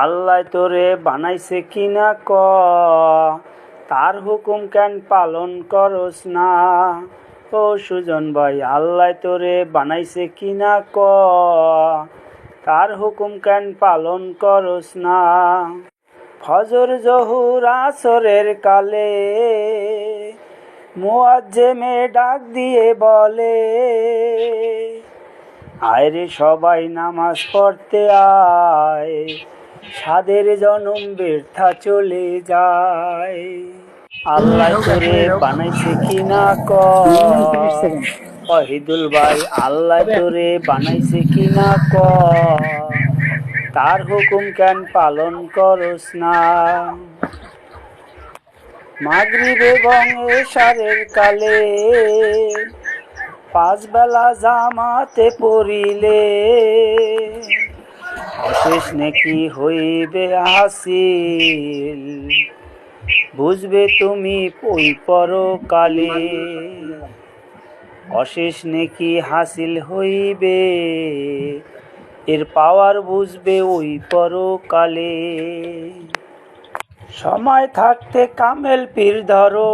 আল্লাহ তোরে বানাইছে কিনা ক, তার হুকুম কেন পালন করস না। ও সুজন ভাই, আল্লাহ তোরে বানাইছে কিনা ক, তার হুকুম কেন পালন করস না। ফজর জহুর আসরের কালে মুয়াজ্জেমে ডাক দিয়ে বলে, আয়রে সবাই নামাজ পড়তে আয়, সাদের জনম বৃথা চলে যায়। আল্লাহ তোরে বানাইছে কিনা ক, ওয়াহিদুল ভাই আল্লাহ তোরে বানাইছে কিনা ক, তার হুকুম কেন পালন করস না। মাগরিব এবং এশারের কালে পাঁচ বেলা জামাতে পড়িলে, অশেষ নেকি হইবে হাসিল, বুঝবে তুমি ওই পরকালে। অশেষ নেকি হাসিল হইবে, এর পাওয়ার বুঝবে ওই পরকালে। সময় থাকতে কামেল পীর ধরো,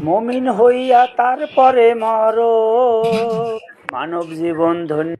মুমিন হইয়া তারপরে মরো, মানব জীবন ধন্য।